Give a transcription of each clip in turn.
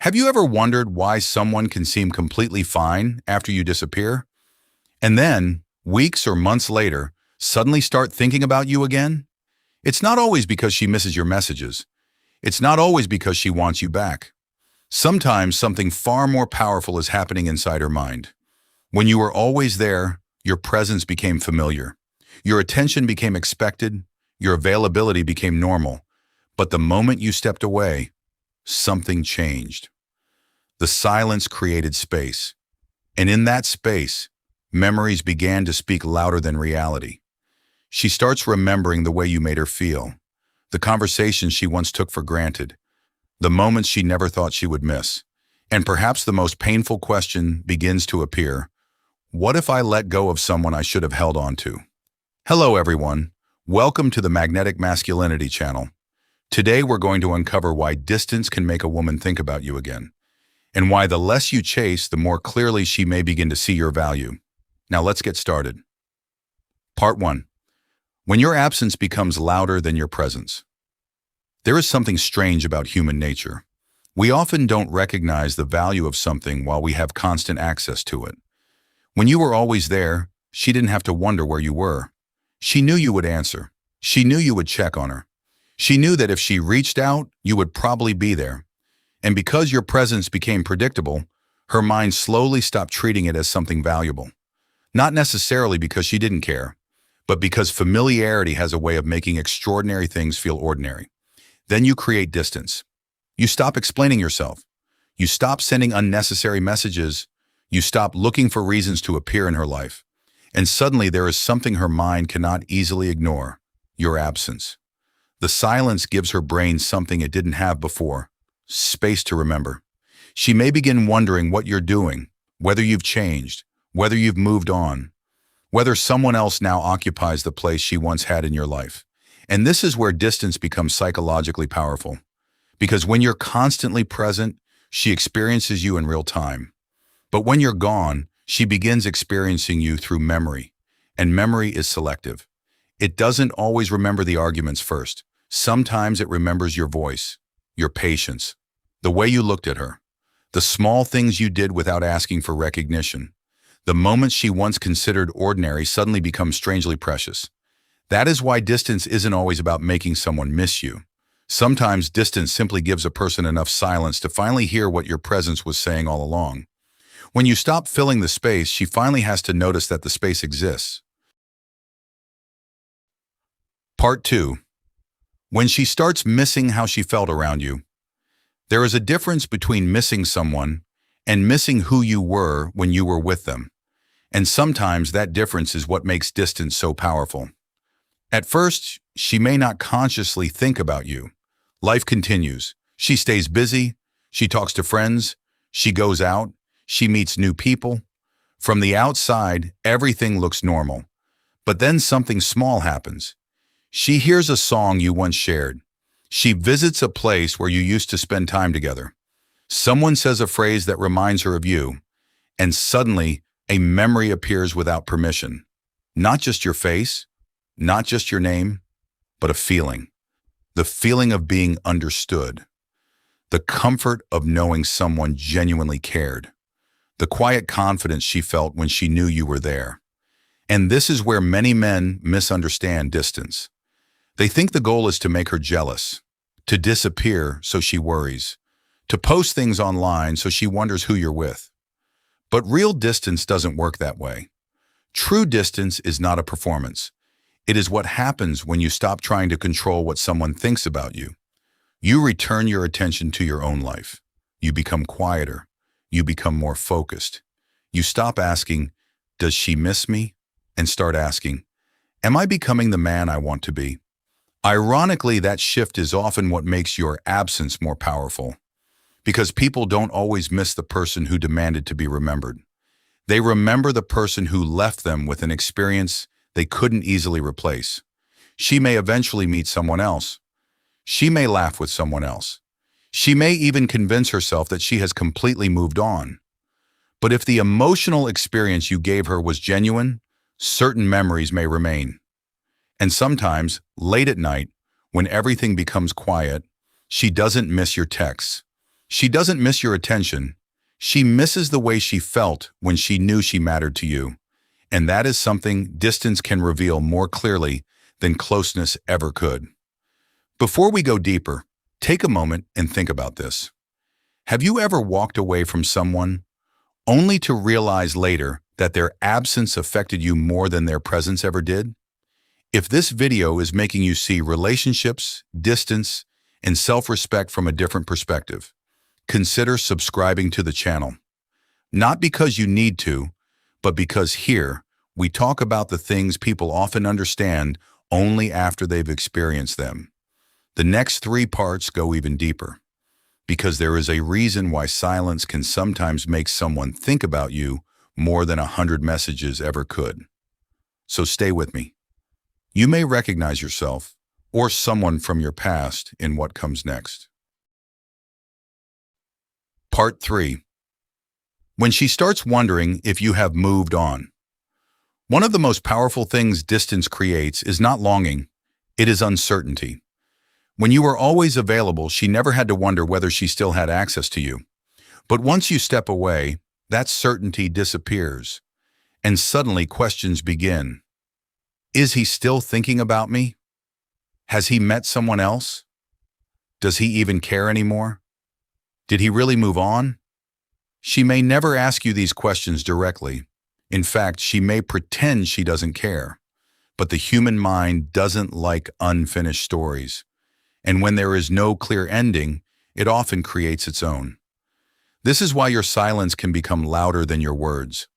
Have you ever wondered why someone can seem completely fine after you disappear, and then, weeks or months later, suddenly start thinking about you again? It's not always because she misses your messages. It's not always because she wants you back. Sometimes something far more powerful is happening inside her mind. When you were always there, your presence became familiar. Your attention became expected. Your availability became normal. But the moment you stepped away, something changed. The silence created space. And in that space, memories began to speak louder than reality. She starts remembering the way you made her feel, the conversations she once took for granted, the moments she never thought she would miss. And perhaps the most painful question begins to appear. What if I let go of someone I should have held on to? Hello, everyone. Welcome to the Magnetic Masculinity channel. Today, we're going to uncover why distance can make a woman think about you again, and why the less you chase, the more clearly she may begin to see your value. Now let's get started. Part 1. When your absence becomes louder than your presence. There is something strange about human nature. We often don't recognize the value of something while we have constant access to it. When you were always there, she didn't have to wonder where you were. She knew you would answer. She knew you would check on her. She knew that if she reached out, you would probably be there. And because your presence became predictable, her mind slowly stopped treating it as something valuable. Not necessarily because she didn't care, but because familiarity has a way of making extraordinary things feel ordinary. Then you create distance. You stop explaining yourself. You stop sending unnecessary messages. You stop looking for reasons to appear in her life. And suddenly there is something her mind cannot easily ignore: your absence. The silence gives her brain something it didn't have before: space to remember. She may begin wondering what you're doing, whether you've changed, whether you've moved on, whether someone else now occupies the place she once had in your life. And this is where distance becomes psychologically powerful. Because when you're constantly present, she experiences you in real time. But when you're gone, she begins experiencing you through memory. And memory is selective. It doesn't always remember the arguments first. Sometimes it remembers your voice, your patience, the way you looked at her, the small things you did without asking for recognition. The moments she once considered ordinary suddenly become strangely precious. That is why distance isn't always about making someone miss you. Sometimes distance simply gives a person enough silence to finally hear what your presence was saying all along. When you stop filling the space, she finally has to notice that the space exists. Part 2. When she starts missing how she felt around you. There is a difference between missing someone and missing who you were when you were with them. And sometimes that difference is what makes distance so powerful. At first, she may not consciously think about you. Life continues. She stays busy. She talks to friends. She goes out. She meets new people. From the outside, everything looks normal. But then something small happens. She hears a song you once shared. She visits a place where you used to spend time together. Someone says a phrase that reminds her of you, and suddenly a memory appears without permission. Not just your face, not just your name, but a feeling. The feeling of being understood. The comfort of knowing someone genuinely cared. The quiet confidence she felt when she knew you were there. And this is where many men misunderstand distance. They think the goal is to make her jealous, to disappear so she worries, to post things online so she wonders who you're with. But real distance doesn't work that way. True distance is not a performance. It is what happens when you stop trying to control what someone thinks about you. You return your attention to your own life. You become quieter. You become more focused. You stop asking, "Does she miss me?" and start asking, "Am I becoming the man I want to be?" Ironically, that shift is often what makes your absence more powerful. Because people don't always miss the person who demanded to be remembered. They remember the person who left them with an experience they couldn't easily replace. She may eventually meet someone else. She may laugh with someone else. She may even convince herself that she has completely moved on. But if the emotional experience you gave her was genuine, certain memories may remain. And sometimes, late at night, when everything becomes quiet, she doesn't miss your texts. She doesn't miss your attention. She misses the way she felt when she knew she mattered to you. And that is something distance can reveal more clearly than closeness ever could. Before we go deeper, take a moment and think about this. Have you ever walked away from someone only to realize later that their absence affected you more than their presence ever did? If this video is making you see relationships, distance, and self-respect from a different perspective, consider subscribing to the channel. Not because you need to, but because here, we talk about the things people often understand only after they've experienced them. The next 3 parts go even deeper, because there is a reason why silence can sometimes make someone think about you more than 100 messages ever could. So stay with me. You may recognize yourself or someone from your past in what comes next. Part 3. When she starts wondering if you have moved on. One of the most powerful things distance creates is not longing, it is uncertainty. When you were always available, she never had to wonder whether she still had access to you. But once you step away, that certainty disappears, and suddenly questions begin. Is he still thinking about me? Has he met someone else? Does he even care anymore? Did he really move on? She may never ask you these questions directly. In fact, she may pretend she doesn't care. But the human mind doesn't like unfinished stories. And when there is no clear ending, it often creates its own. This is why your silence can become louder than your words.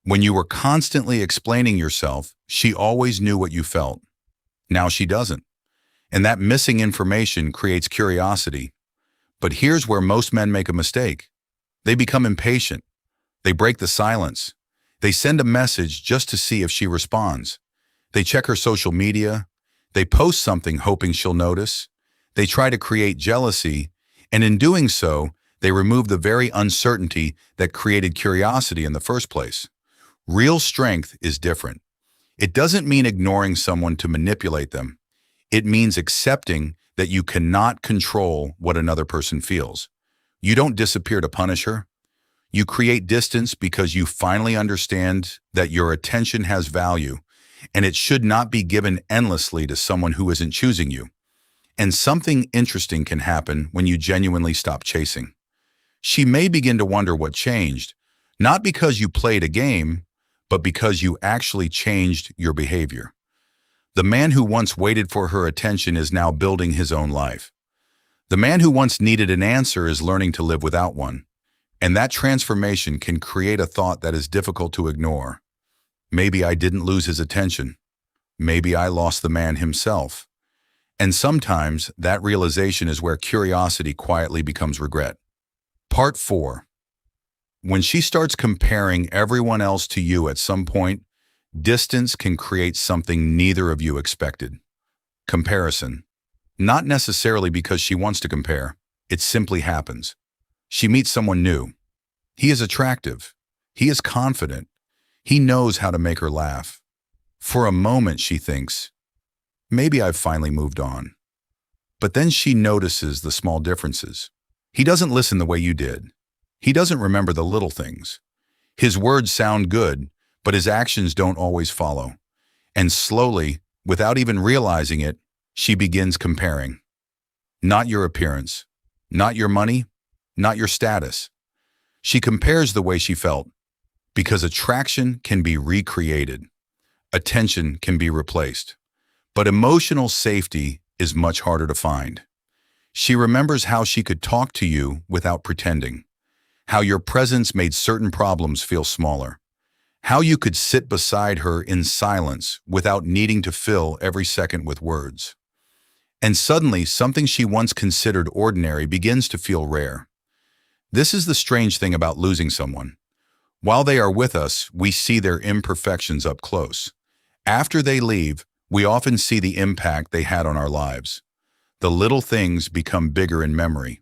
When you were constantly explaining yourself, she always knew what you felt. Now she doesn't. And that missing information creates curiosity. But here's where most men make a mistake. They become impatient. They break the silence. They send a message just to see if she responds. They check her social media. They post something hoping she'll notice. They try to create jealousy, and in doing so, they remove the very uncertainty that created curiosity in the first place. Real strength is different. It doesn't mean ignoring someone to manipulate them. It means accepting that you cannot control what another person feels. You don't disappear to punish her. You create distance because you finally understand that your attention has value, and it should not be given endlessly to someone who isn't choosing you. And something interesting can happen when you genuinely stop chasing. She may begin to wonder what changed, not because you played a game, but because you actually changed your behavior. The man who once waited for her attention is now building his own life. The man who once needed an answer is learning to live without one. And that transformation can create a thought that is difficult to ignore. Maybe I didn't lose his attention. Maybe I lost the man himself. And sometimes that realization is where curiosity quietly becomes regret. Part 4. When she starts comparing everyone else to you at some point, distance can create something neither of you expected. Comparison. Not necessarily because she wants to compare. It simply happens. She meets someone new. He is attractive. He is confident. He knows how to make her laugh. For a moment, she thinks, maybe I've finally moved on. But then she notices the small differences. He doesn't listen the way you did. He doesn't remember the little things. His words sound good, but his actions don't always follow. And slowly, without even realizing it, she begins comparing. Not your appearance, not your money, not your status. She compares the way she felt, because attraction can be recreated. Attention can be replaced. But emotional safety is much harder to find. She remembers how she could talk to you without pretending, how your presence made certain problems feel smaller, how you could sit beside her in silence without needing to fill every second with words. And suddenly, something she once considered ordinary begins to feel rare. This is the strange thing about losing someone. While they are with us, we see their imperfections up close. After they leave, we often see the impact they had on our lives. The little things become bigger in memory.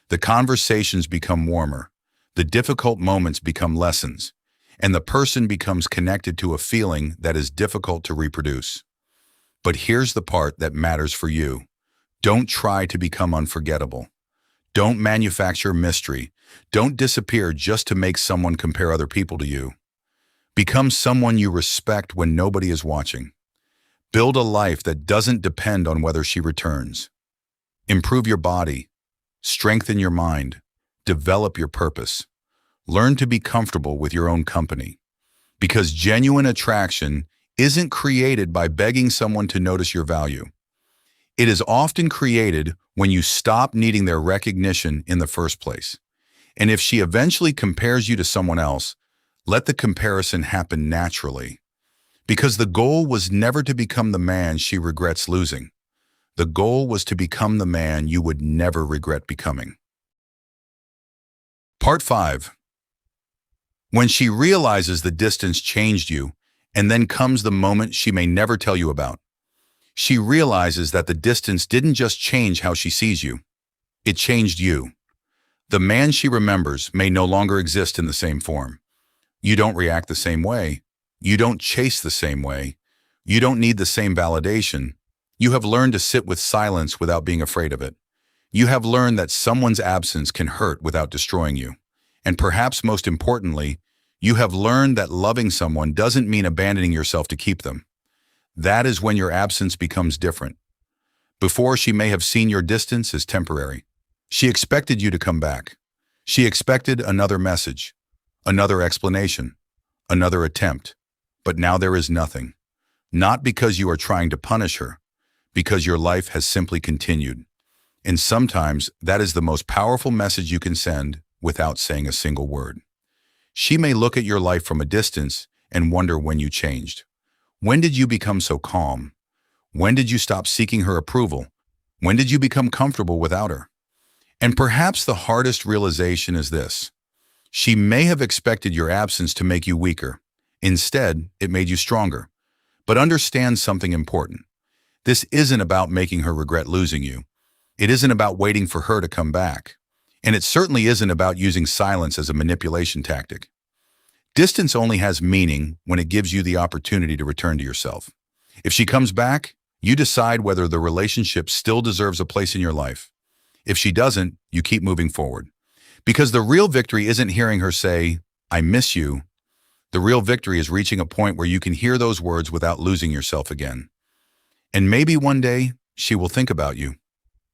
The conversations become warmer. The difficult moments become lessons. And the person becomes connected to a feeling that is difficult to reproduce. But here's the part that matters for you. Don't try to become unforgettable. Don't manufacture mystery. Don't disappear just to make someone compare other people to you. Become someone you respect when nobody is watching. Build a life that doesn't depend on whether she returns. Improve your body. Strengthen your mind. Develop your purpose. Learn to be comfortable with your own company. Because genuine attraction isn't created by begging someone to notice your value. It is often created when you stop needing their recognition in the first place. And if she eventually compares you to someone else, let the comparison happen naturally. Because the goal was never to become the man she regrets losing. The goal was to become the man you would never regret becoming. Part 5. When she realizes the distance changed you, and then comes the moment she may never tell you about. She realizes that the distance didn't just change how she sees you. It changed you. The man she remembers may no longer exist in the same form. You don't react the same way. You don't chase the same way. You don't need the same validation. You have learned to sit with silence without being afraid of it. You have learned that someone's absence can hurt without destroying you. And perhaps most importantly, you have learned that loving someone doesn't mean abandoning yourself to keep them. That is when your absence becomes different. Before, she may have seen your distance as temporary. She expected you to come back. She expected another message, another explanation, another attempt. But now there is nothing. Not because you are trying to punish her, because your life has simply continued. And sometimes that is the most powerful message you can send without saying a single word. She may look at your life from a distance and wonder when you changed. When did you become so calm? When did you stop seeking her approval? When did you become comfortable without her? And perhaps the hardest realization is this. She may have expected your absence to make you weaker. Instead, it made you stronger. But understand something important. This isn't about making her regret losing you. It isn't about waiting for her to come back. And it certainly isn't about using silence as a manipulation tactic. Distance only has meaning when it gives you the opportunity to return to yourself. If she comes back, you decide whether the relationship still deserves a place in your life. If she doesn't, you keep moving forward. Because the real victory isn't hearing her say, "I miss you." The real victory is reaching a point where you can hear those words without losing yourself again. And maybe one day, she will think about you.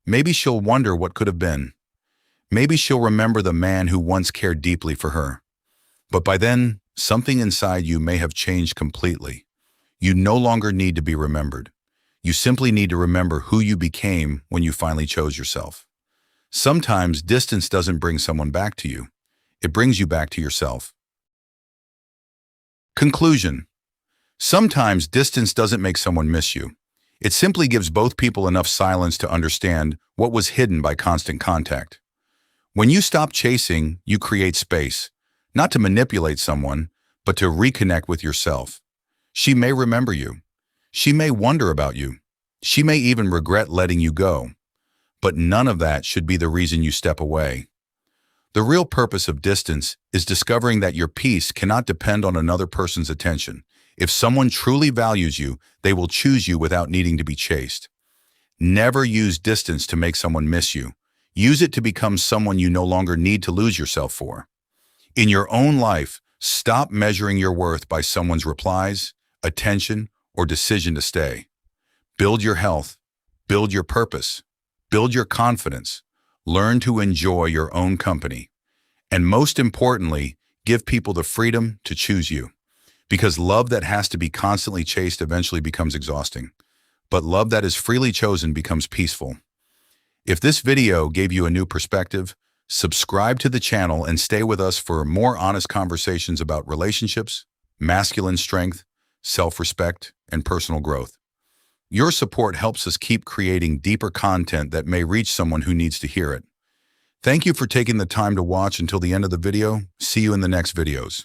Maybe she'll wonder what could have been. Maybe she'll remember the man who once cared deeply for her. But by then, something inside you may have changed completely. You no longer need to be remembered. You simply need to remember who you became when you finally chose yourself. Sometimes distance doesn't bring someone back to you. It brings you back to yourself. Conclusion. Sometimes distance doesn't make someone miss you. It simply gives both people enough silence to understand what was hidden by constant contact. When you stop chasing, you create space, not to manipulate someone, but to reconnect with yourself. She may remember you. She may wonder about you. She may even regret letting you go. But none of that should be the reason you step away. The real purpose of distance is discovering that your peace cannot depend on another person's attention. If someone truly values you, they will choose you without needing to be chased. Never use distance to make someone miss you. Use it to become someone you no longer need to lose yourself for. In your own life, stop measuring your worth by someone's replies, attention, or decision to stay. Build your health. Build your purpose. Build your confidence. Learn to enjoy your own company. And most importantly, give people the freedom to choose you. Because love that has to be constantly chased eventually becomes exhausting. But love that is freely chosen becomes peaceful. If this video gave you a new perspective, subscribe to the channel and stay with us for more honest conversations about relationships, masculine strength, self-respect, and personal growth. Your support helps us keep creating deeper content that may reach someone who needs to hear it. Thank you for taking the time to watch until the end of the video. See you in the next videos.